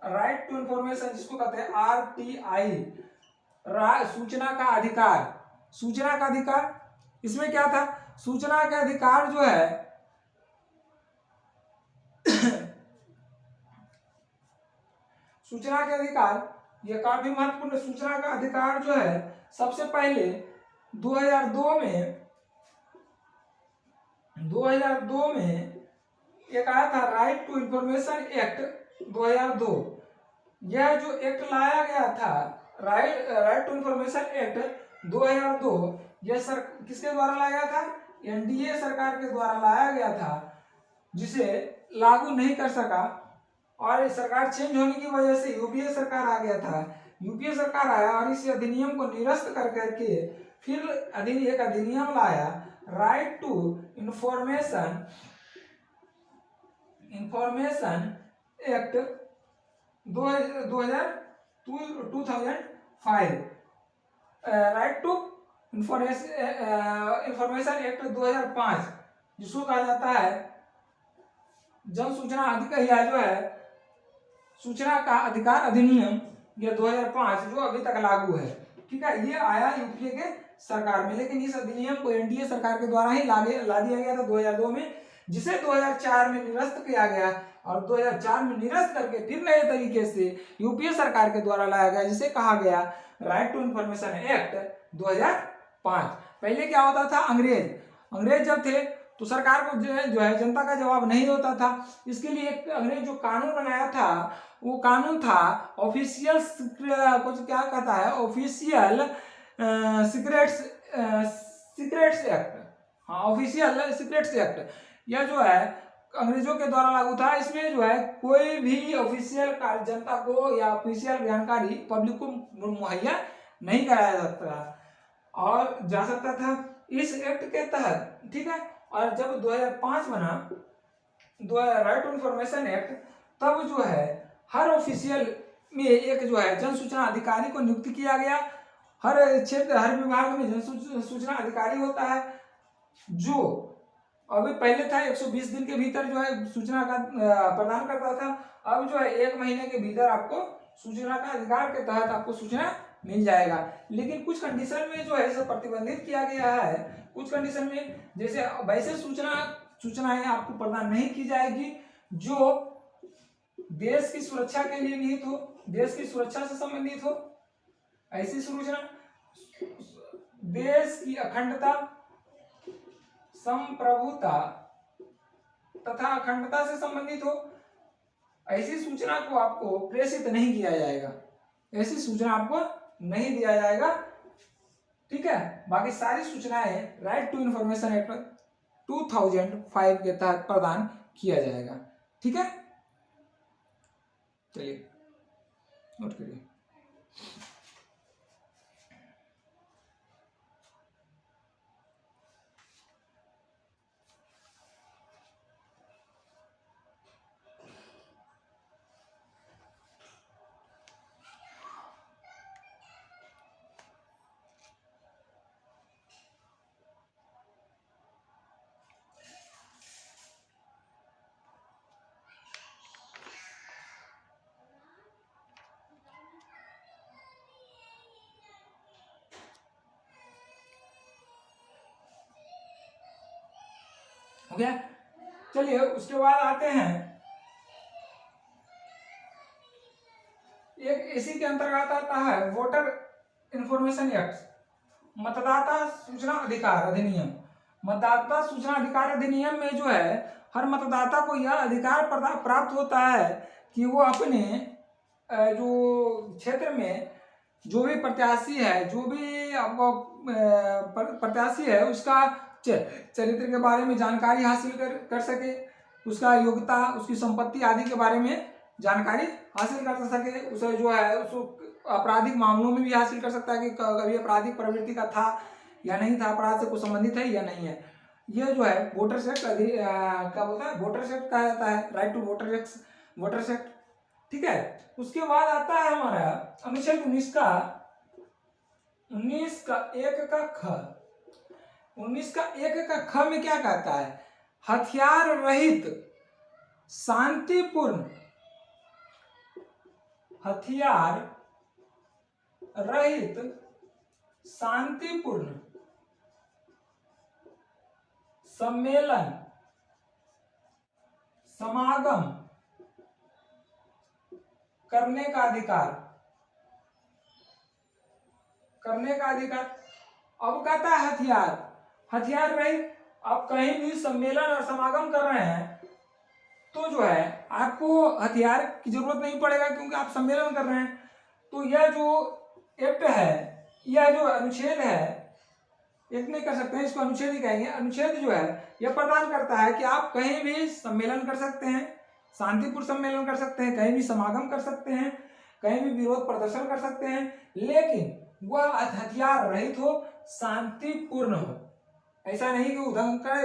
राइट टू इंफॉर्मेशन जिसको कहते हैं RTI, सूचना का अधिकार। सूचना का अधिकार, इसमें क्या था, सूचना का अधिकार जो है सूचना के अधिकार यह काफी महत्वपूर्ण। सूचना का अधिकार जो है सबसे पहले 2002 में एक आया था राइट टू इंफॉर्मेशन एक्ट 2002। यह जो एक्ट लाया गया था राइट टू इंफॉर्मेशन एक्ट 2002, यह किसके द्वारा लाया गया था? NDA सरकार के द्वारा लाया गया था, जिसे लागू नहीं कर सका, और सरकार चेंज होने की वजह से UPA सरकार आ गया था। UPA सरकार आया और इस अधिनियम को निरस्त कर करके फिर एक अधिनियम लाया right to information act 2005। Right to information act 2005, जिसको कहा जाता है जन सूचना अधिकार, जो है सूचना का अधिकार अधिनियम, ये 2005 जो अभी तक लागू है। ठीक है, ये आया UPA के सरकार में, लेकिन इस अधिनियम को NDA सरकार के द्वारा ही ला दिया गया था 2002 में, जिसे 2004 में निरस्त किया गया, और 2004 में निरस्त करके फिर नए तरीके से UPA सरकार के द्वारा लाया गया, जिसे कहा गया राइट टू इंफॉर्मेशन एक्ट 2005। पहले क्या होता था, अंग्रेज जब थे तो सरकार को जो है जनता का जवाब नहीं होता था। इसके लिए एक अंग्रेज जो कानून बनाया था, वो कानून था ऑफिशियल, कुछ क्या कहता है, ऑफिशियल सीक्रेट्स एक्ट। हाँ, ऑफिशियल सीक्रेट्स एक्ट। यह जो है अंग्रेजों के द्वारा लागू था। इसमें जो है कोई भी ऑफिशियल जनता को या ऑफिशियल जानकारी पब्लिक को मुहैया नहीं कराया सकता और जा सकता था इस एक्ट के तहत। ठीक है, और जब 2005 बना राइट टू इंफॉर्मेशन एक्ट, तब जो है हर ऑफिशियल में एक जो है जन सूचना अधिकारी को नियुक्त किया गया। हर क्षेत्र, हर विभाग में जन सूचना अधिकारी होता है, जो अभी पहले था 120 दिन के भीतर जो है सूचना का प्रदान करता था। अब जो है 1 महीने के भीतर आपको सूचना का अधिकार के तहत आपको सूचना मिल जाएगा। लेकिन कुछ कंडीशन में जो है इसे प्रतिबंधित किया गया है। कुछ कंडीशन में, जैसे वैसे सूचनाएं आपको प्रदान नहीं की जाएगी जो देश की सुरक्षा के लिए निहित हो, देश की सुरक्षा से संबंधित हो। ऐसी सूचना देश की अखंडता, संप्रभुता तथा अखंडता से संबंधित हो, ऐसी सूचना को आपको प्रेषित नहीं किया जाएगा। ऐसी सूचना आपको नहीं दिया जाएगा। ठीक है, बाकी सारी सूचनाएं राइट टू इंफॉर्मेशन एक्ट 2005 के तहत प्रदान किया जाएगा। ठीक है, चलिए नोट करिए। हो गया। चलिए उसके बाद आते हैं, एक इसी के अंतर्गत आता है वोटर इंफॉर्मेशन एक्ट, मतदाता सूचना अधिकार अधिनियम। मतदाता सूचना अधिकार अधिनियम में जो है हर मतदाता को यह अधिकार प्राप्त होता है कि वो अपने जो क्षेत्र में जो भी प्रत्याशी है, जो भी आपको प्रत्याशी है, उसका चरित्र के बारे में जानकारी हासिल कर सके, उसका योग्यता, उसकी संपत्ति आदि के बारे में जानकारी हासिल कर सके, उसे जो है उसको आपराधिक मामलों में भी हासिल कर सकता है कि कभी आपराधिक प्रवृत्ति का था या नहीं था, अपराध से कुछ संबंधित है या नहीं है। ये जो है वोटर एक्ट क्या बोलता है, वोटर एक्ट कहा जाता है, राइट टू वोटर एक्ट। ठीक है। उसके बाद आता है हमारा अनुच्छेद 19 का 1 का ख। 19 का 1 का ख में क्या कहता है, हथियार रहित शांतिपूर्ण, हथियार रहित शांतिपूर्ण सम्मेलन, समागम करने का अधिकार, अब कहता है हथियार रहित। आप कहीं भी सम्मेलन और समागम कर रहे हैं तो जो है आपको हथियार की जरूरत नहीं पड़ेगा, क्योंकि आप सम्मेलन कर रहे हैं। तो यह जो एक्ट है, यह जो अनुच्छेद है, एक नहीं कर सकते हैं, इसको अनुच्छेद ही कहेंगे। अनुच्छेद जो है यह प्रदान करता है कि आप कहीं भी सम्मेलन कर सकते हैं, शांतिपूर्ण सम्मेलन कर सकते हैं, कहीं भी समागम कर सकते हैं, कहीं भी विरोध प्रदर्शन कर सकते हैं, लेकिन वह हथियार रहित हो, शांतिपूर्ण हो। ऐसा नहीं कि उदंडता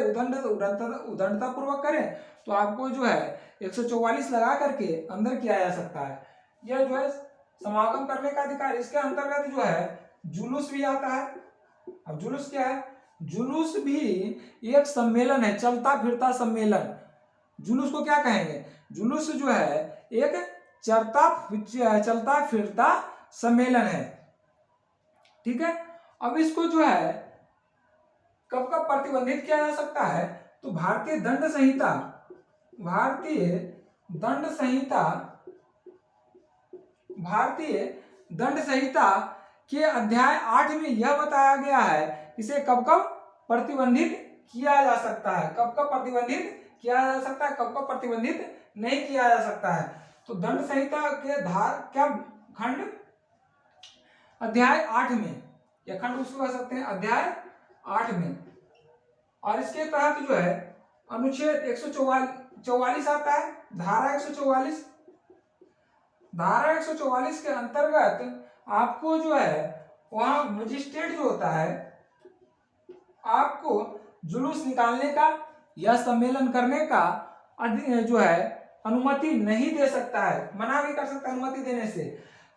पूर्वक करें तो आपको जो है 144 लगा करके अंदर किया जा सकता है। यह जो है समागम करने का अधिकार, इसके अंतर्गत जो है जुलूस भी आता है। अब जुलूस क्या है, जुलूस भी एक सम्मेलन है, चलता फिरता सम्मेलन। जुलूस को क्या कहेंगे, जुलूस जो है एक चलता फिरता सम्मेलन है। ठीक है। अब इसको जो है कब कब प्रतिबंधित किया जा सकता है, तो भारतीय दंड संहिता के अध्याय 8 में यह बताया गया है इसे कब कब प्रतिबंधित किया जा सकता है, कब कब प्रतिबंधित किया जा सकता है, कब कब प्रतिबंधित नहीं किया जा सकता है। तो दंड संहिता के क्या खंड, अध्याय 8 में, यह खंड उसको कह सकते हैं अध्याय 8 में। और इसके तहत जो है अनुच्छेद 144 आता है, धारा 144 के अंतर्गत आपको जो है वहां मजिस्ट्रेट जो होता है आपको जुलूस निकालने का या सम्मेलन करने का जो है अनुमति नहीं दे सकता है, मना भी कर सकता है अनुमति देने से।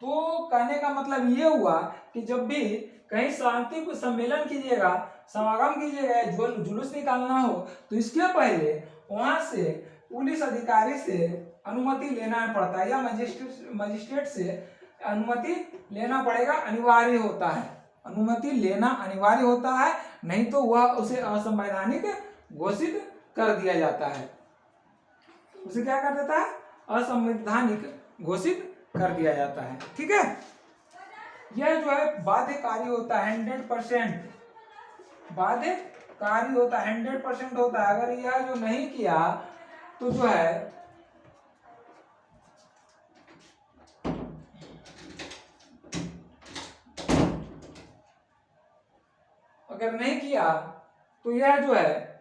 तो कहने का मतलब ये हुआ कि जब भी कहीं शांति को सम्मेलन कीजिएगा, समागम कीजिएगा, जुलूस निकालना हो, तो इसके पहले वहां से पुलिस अधिकारी से अनुमति लेना पड़ता है या मजिस्ट्रेट से अनुमति लेना पड़ेगा, अनिवार्य होता है, अनुमति लेना अनिवार्य होता है, नहीं तो वह उसे असंवैधानिक घोषित कर दिया जाता है। उसे क्या कर देता है, असंवैधानिक घोषित कर दिया जाता है। ठीक है। यह जो है बाध्यकारी होता है, 100% बाध्यकारी होता है, 100% होता है। अगर यह जो नहीं किया तो जो है अगर नहीं किया तो यह जो है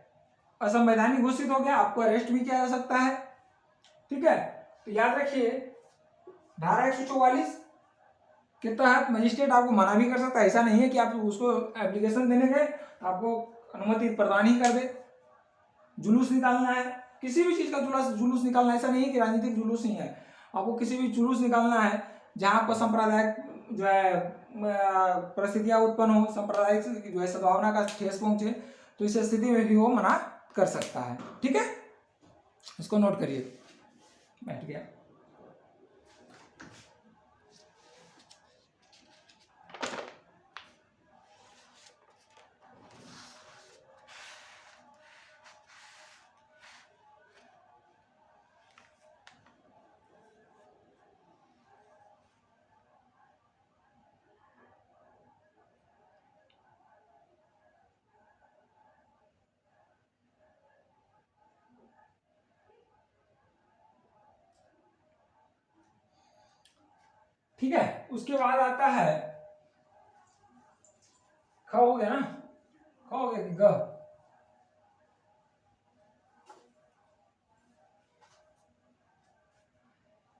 असंवैधानिक घोषित हो गया, आपको अरेस्ट भी किया जा सकता है। ठीक है। तो याद रखिए धारा 144 के तहत मजिस्ट्रेट आपको मना भी कर सकता है। ऐसा नहीं है कि आप उसको एप्लीकेशन देने गए आपको अनुमति प्रदान ही कर दे। जुलूस निकालना है, किसी भी चीज का जुलूस निकालना, ऐसा नहीं है कि राजनीतिक जुलूस ही है, आपको किसी भी जुलूस निकालना है जहां पर सांप्रदायिक जो है परिस्थितियां उत्पन्न हो, सांप्रदायिक जो है सद्भावना का ठेस पहुंचे, तो इस स्थिति में भी वो मना कर सकता है। ठीक है, इसको नोट करिए। बैठ गया। ठीक है। उसके बाद आता है ख, हो गया ना, ख हो गया कि ग,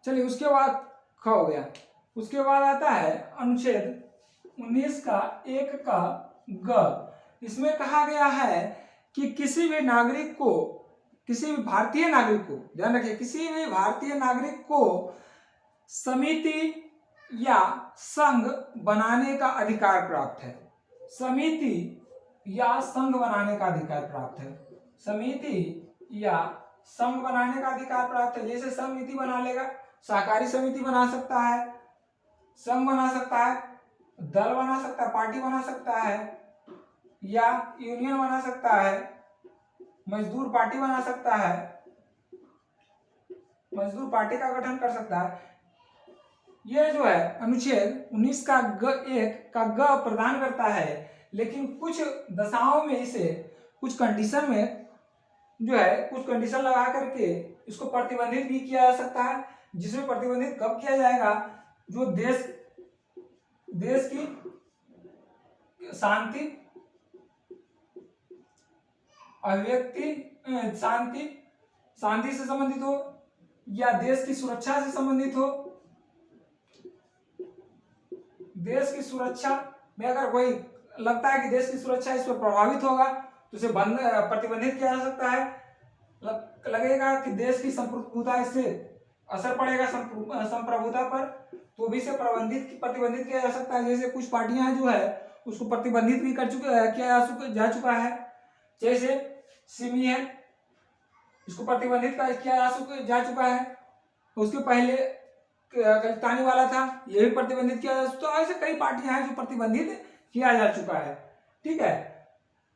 चलिए उसके बाद ख हो गया। उसके बाद आता है अनुच्छेद 19 का 1 का ग। इसमें कहा गया है कि किसी भी नागरिक को, किसी भी भारतीय नागरिक को, ध्यान रखिए, किसी भी भारतीय नागरिक को समिति या संघ बनाने का अधिकार प्राप्त है। समिति या संघ बनाने का अधिकार प्राप्त है। समिति या संघ बनाने का अधिकार प्राप्त है। जैसे समिति बना लेगा, सहकारी समिति बना सकता है, संघ बना सकता है, दल बना सकता है, पार्टी बना सकता है, या यूनियन बना सकता है, मजदूर पार्टी बना सकता है, मजदूर पार्टी का गठन कर सकता है। ये जो है अनुच्छेद 19 का ग 1 का ग प्रदान करता है, लेकिन कुछ दशाओं में इसे, कुछ कंडीशन में जो है, कुछ कंडीशन लगा करके इसको प्रतिबंधित भी किया जा सकता है। जिसमें प्रतिबंधित कब किया जाएगा, जो देश की शांति, अभिव्यक्ति, शांति से संबंधित हो, या देश की सुरक्षा से संबंधित हो। देश की सुरक्षा में अगर कोई लगता है कि देश की सुरक्षा इस पर प्रभावित होगा तो उसे प्रतिबंधित किया जा सकता है। लगेगा कि देश की संप्रभुता, इससे असर पड़ेगा संप्रभुता पर, तो भी इसे प्रतिबंधित किया जा सकता है। जैसे कुछ पार्टियां जो है उसको प्रतिबंधित भी किया जा चुका है। जैसे सिमी है, इसको प्रतिबंधित किया जा चुका है। उसके पहले खलिस्तानी वाला था, ये भी प्रतिबंधित किया जा चुका है। तो ऐसे कई पार्टियां हैं जो प्रतिबंधित किया जा चुका है। ठीक है,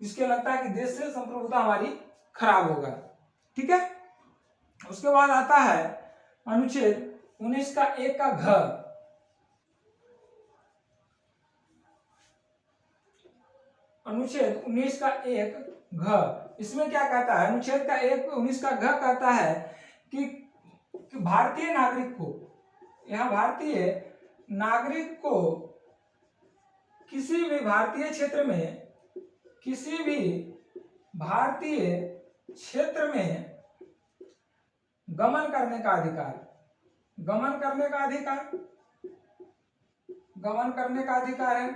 इसके लगता है कि देश से संप्रभुता हमारी खराब होगा। ठीक है। उसके बाद आता है अनुच्छेद 19 का 1 का घ। अनुच्छेद 19 का 1 घ, इसमें क्या कहता है? अनुच्छेद का 19 का घ कहता है कि भारतीय नागरिक को, यहाँ भारतीय नागरिक को किसी भी भारतीय क्षेत्र में, किसी भी भारतीय क्षेत्र में गमन करने का अधिकार, गमन करने का अधिकार, गमन करने का अधिकार है।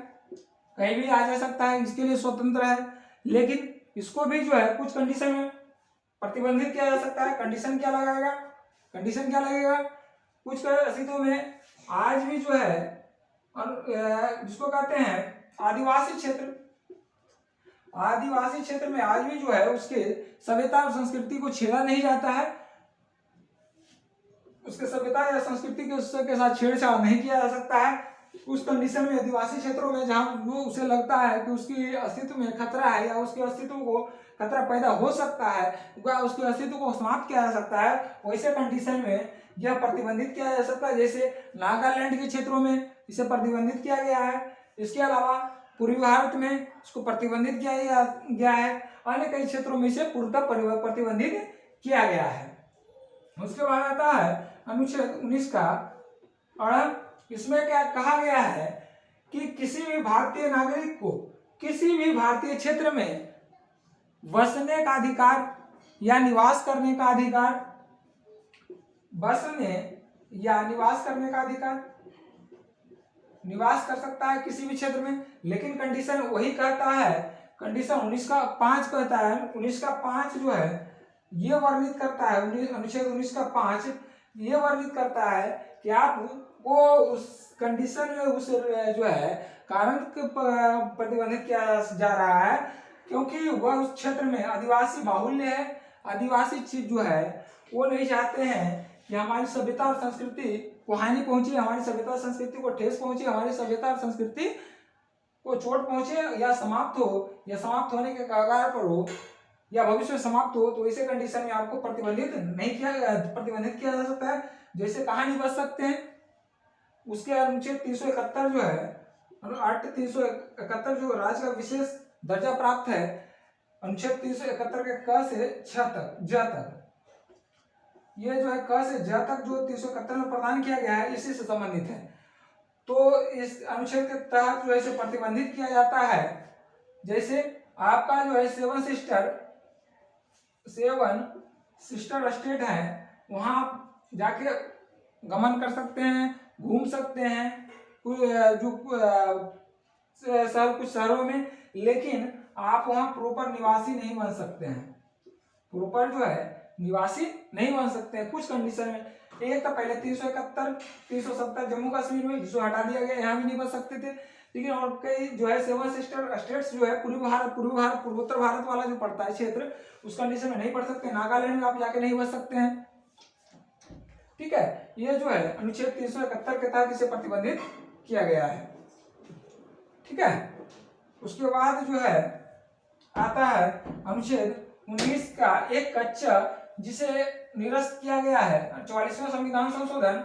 कहीं भी आ जा सकता है, इसके लिए स्वतंत्र है। लेकिन इसको भी जो है कुछ कंडीशन में प्रतिबंधित किया जा सकता है। कंडीशन क्या लगाएगा? कंडीशन क्या लगेगा? कुछ स्थितियों में आज भी जो है जिसको कहते हैं आदिवासी क्षेत्र, आदिवासी क्षेत्र में आज भी जो है उसके सभ्यता और संस्कृति को छेड़ा नहीं जाता है। उसके सभ्यता या संस्कृति के साथ छेड़छाड़ नहीं किया जा सकता है। उस कंडीशन में आदिवासी क्षेत्रों में जहां वो उसे लगता है कि उसके अस्तित्व में खतरा है या उसके अस्तित्व को खतरा पैदा हो सकता है, या उसके अस्तित्व को समाप्त किया जा सकता है, वैसे कंडीशन में यह प्रतिबंधित किया जा सकता है। जैसे नागालैंड के क्षेत्रों में इसे प्रतिबंधित किया गया है। इसके अलावा पूर्वी भारत में इसको प्रतिबंधित किया गया है। अन्य कई क्षेत्रों में इसे पूर्णतः प्रतिबंधित किया गया है। उसके बाद आता है अनुच्छेद 19 का अ। इसमें क्या कहा गया है कि किसी भी भारतीय नागरिक को किसी भी भारतीय क्षेत्र में बसने का अधिकार या निवास करने का अधिकार, बसने या निवास करने का अधिकार, निवास कर सकता है किसी भी क्षेत्र में। लेकिन कंडीशन वही कहता है, कंडीशन 19 का 5 कहता है। 19 का 5 जो है ये वर्णित करता है, अनुच्छेद 19 का 5 ये वर्णित करता है कि आप वो उस कंडीशन में उस जो है कारण प्रतिबंधित किया जा रहा है क्योंकि वह उस क्षेत्र में आदिवासी बाहुल्य है। आदिवासी चीज जो है वो नहीं चाहते हैं कि हमारी सभ्यता और संस्कृति को हानि पहुंचे, हमारी सभ्यता और संस्कृति को ठेस पहुंचे, हमारी सभ्यता और संस्कृति को चोट पहुंचे या समाप्त हो, या समाप्त होने के कगार पर हो, या भविष्य में समाप्त हो। तो ऐसे कंडीशन में आपको प्रतिबंधित किया जा सकता है। जैसे कहाँ नहीं बच सकते हैं, उसके अनुच्छेद 371 जो है, आर्ट 371 जो राज्य का विशेष दर्जा प्राप्त है, अनुच्छेद 371 के क से ज तक, ये जो है क से ज तक जो 371 में प्रदान किया गया है इसी से संबंधित है। तो इस अनुच्छेद के तहत जो है इसे प्रतिबंधित किया जाता है। जैसे आपका जो है सेवन सिस्टर स्टेट है, वहां आप जाके गमन कर सकते हैं, घूम सकते हैं जो कुछ शहरों में, लेकिन आप वहां प्रॉपर निवासी नहीं बन सकते हैं, प्रॉपर जो है निवासी नहीं बन सकते हैं कुछ कंडीशन में। एक तो पहले 371 370 जम्मू कश्मीर में, जिसको हटा दिया गया, यहाँ भी नहीं बन सकते थे। लेकिन और कई जो है सेवन सिस्टर स्टेट्स जो है पूर्वोत्तर भारत वाला जो पड़ता है क्षेत्र, उस कंडीशन में नहीं पढ़ सकते। नागालैंड में आप जाके नहीं बच सकते हैं। ठीक है, ये जो है अनुच्छेद 371 के तहत इसे प्रतिबंधित किया गया है। ठीक है, उसके बाद जो है आता है अनुच्छेद 19 का एक कच्चा, जिसे निरस्त किया गया है 44वां संविधान संशोधन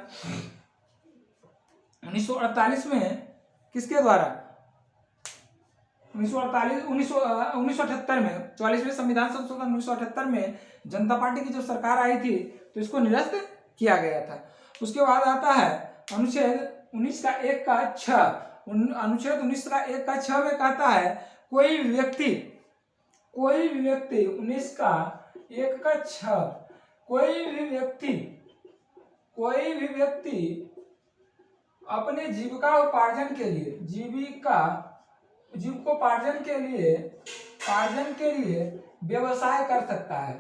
1948 में। किसके द्वारा? 1978 में, 44वें संविधान संशोधन 1978 में जनता पार्टी की जब सरकार आई थी तो इसको निरस्त किया गया था। उसके बाद आता है अनुच्छेद 19 का 1 का 6। अनुच्छेद 19 का 1 का 6 में कहता है कोई भी व्यक्ति 19 का 1 का 6 कोई भी व्यक्ति अपने जीविकोपार्जन के लिए व्यवसाय कर सकता है,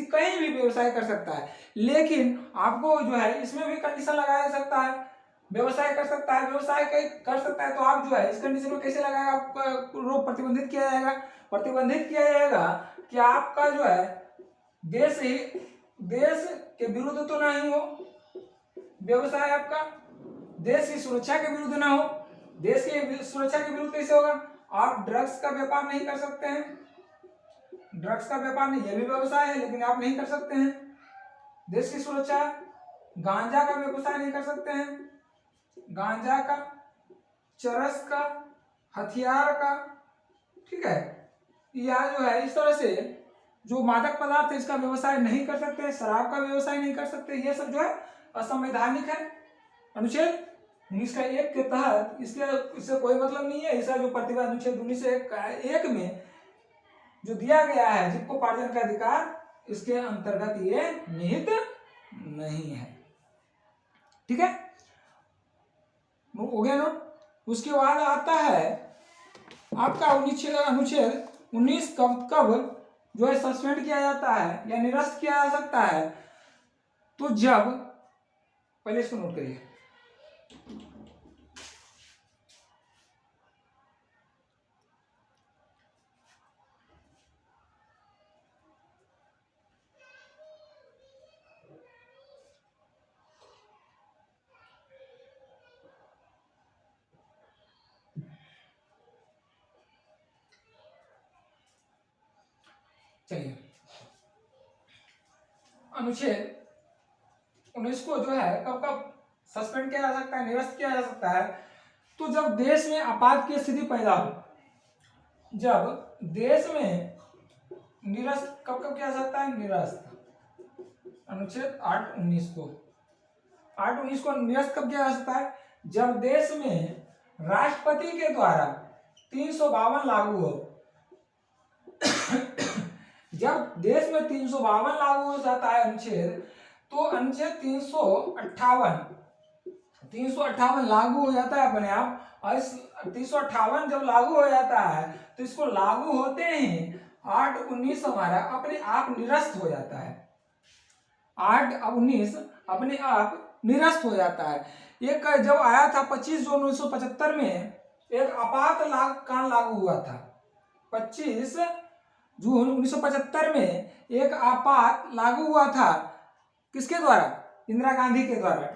कहीं भी व्यवसाय कर सकता है। लेकिन आपको जो है इसमें भी कंडीशन लगाया जा सकता है, व्यवसाय कर सकता है, तो आप जो है इस कंडीशन को कैसे लगाएगा? आपको प्रतिबंधित किया जाएगा कि आपका जो है देश के विरुद्ध तो नहीं हो, व्यवसाय आपका देश की सुरक्षा के विरुद्ध ना हो। देश की सुरक्षा के विरुद्ध कैसे होगा? आप ड्रग्स का व्यापार नहीं कर सकते हैं, ड्रग्स का व्यापार नहीं, ये भी व्यवसाय है लेकिन आप नहीं कर सकते हैं। देश की सुरक्षा, गांजा का व्यवसाय नहीं कर सकते हैं, गांजा का, चरस का, हथियार का। ठीक है, यह जो है इस तरह से जो मादक पदार्थ है इसका व्यवसाय नहीं कर सकते, शराब का व्यवसाय नहीं कर सकते, ये सब जो है असंवैधानिक है। अनुच्छेद 19 का 1 के तहत इससे कोई मतलब नहीं है। इसका जो प्रतिबंध अनुच्छेद 19 का 1 में जो दिया गया है जीविकोपार्जन का अधिकार, इसके अंतर्गत ये निहित नहीं है। ठीक है, हो गया ना। उसके बाद आता है आपका अनुच्छेद 19 कब जो है सस्पेंड किया जाता है या निरस्त किया जा सकता है? तो जब, पहले इसको नोट करिए, चलिए अनुच्छेद 19 को जो है कब सस्पेंड किया जा सकता है, निरस्त किया जा सकता है? तो जब देश में आपात की स्थिति पैदा हो, जब देश में निरस्त कब किया जा सकता है? निरस्त अनुच्छेद 8-19 को निरस्त कब किया जा सकता है? जब देश में राष्ट्रपति के द्वारा 352 लागू हो। जब देश में 352 लागू हो जाता है अनुच्छेद, तो अनुच्छेद 358 लागू हो जाता है अपने आप। और इस 358 जब लागू हो जाता है तो इसको लागू होते ही 8-19 हमारा अपने आप निरस्त हो जाता है। 8-19 अपने आप निरस्त हो जाता है। एक जब आया था 25 जून 1975 में एक आपात काल लागू हुआ था। 25 जून 1975 में एक आपात लागू हुआ था, किसके द्वारा? इंदिरा गांधी के द्वारा।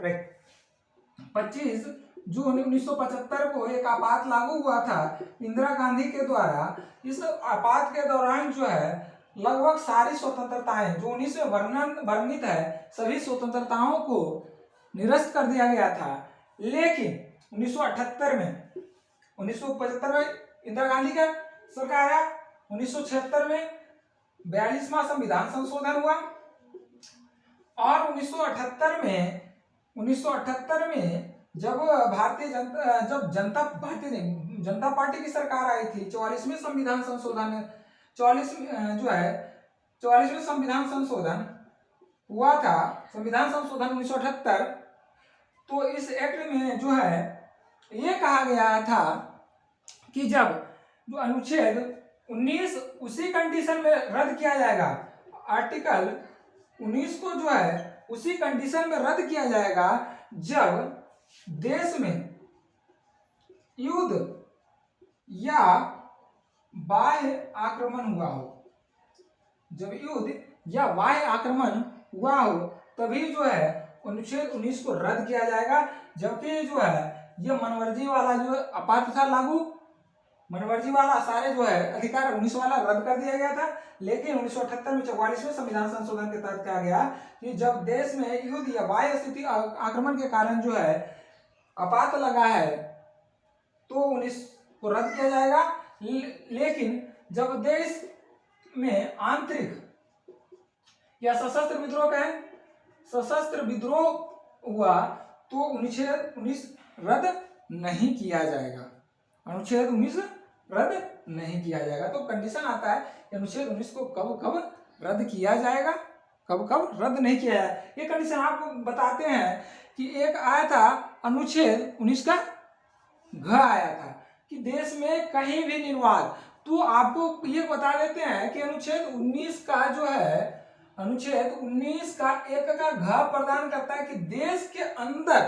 25 जून 1975 को एक आपात लागू हुआ था इंदिरा गांधी के द्वारा। इस आपात के दौरान जो है लगभग सारी स्वतंत्रताएं जो 19 में वर्णित है, सभी स्वतंत्रताओं को निरस्त कर दिया गया था। लेकिन 1978 में 1975 में इंदिरा गांधी का सरकार आया, 1976 में 42वां संविधान संशोधन हुआ और 1978 में 1978 में जब जनता पार्टी की सरकार आई थी, 44वें संविधान संशोधन 44वें संविधान संशोधन हुआ था, संविधान संशोधन 1978। तो इस एक्ट में जो है ये कहा गया था कि जब जो अनुच्छेद 19 उसी कंडीशन में रद्द किया जाएगा, आर्टिकल 19 को जो है उसी कंडीशन में रद्द किया जाएगा जब देश में युद्ध या बाह्य आक्रमण हुआ हो। जब युद्ध या बाह्य आक्रमण हुआ हो तभी जो है अनुच्छेद 19 को रद्द किया जाएगा। जबकि जो है ये मनवर्जी वाला जो आपात था लागू, मनवर्जी वाला सारे जो है अधिकार 19 वाला रद्द कर दिया गया था। लेकिन 1978 में 44वें संविधान संशोधन के तहत कहा गया कि जब देश में युद्ध या बाह्य स्थिति आक्रमण के कारण जो है आपात लगा है तो 19 को रद्द किया जाएगा। लेकिन जब देश में आंतरिक या सशस्त्र विद्रोह कहें, सशस्त्र विद्रोह हुआ तो अनुच्छेद 19 रद्द नहीं किया जाएगा, अनुच्छेद 19 रद्द नहीं किया जाएगा। तो कंडीशन आता है कि अनुच्छेद 19 को कब कब रद्द किया जाएगा, कब कब रद्द नहीं किया जाएगा। ये कंडीशन आपको बताते हैं कि एक आया था अनुच्छेद 19 का घ आया था कि देश में कहीं भी निर्वाध। तो आपको ये बता देते हैं कि अनुच्छेद 19 का जो है, अनुच्छेद 19 का एक का घ प्रदान करता है कि देश के अंदर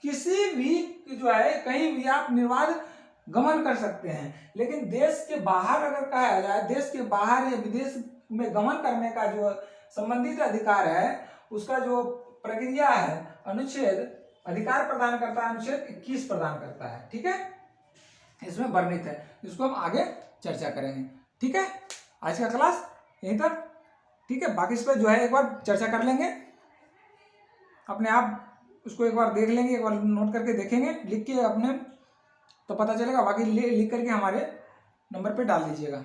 किसी भी जो है कहीं भी आप निर्वाध गमन कर सकते हैं। लेकिन देश के बाहर अगर कहा जाए, देश के बाहर या विदेश में गमन करने का जो संबंधित अधिकार है उसका जो प्रक्रिया है अनुच्छेद अधिकार प्रदान करता है, अनुच्छेद 21 प्रदान करता है। ठीक है, इसमें वर्णित है, इसको हम आगे चर्चा करेंगे। ठीक है, आज का क्लास यहीं तक। ठीक है, बाकी इस पर जो है एक बार चर्चा कर लेंगे, अपने आप उसको एक बार देख लेंगे, एक बार नोट करके देखेंगे, लिख के अपने तो पता चलेगा। बाकी लिख करके हमारे नंबर पे डाल दीजिएगा।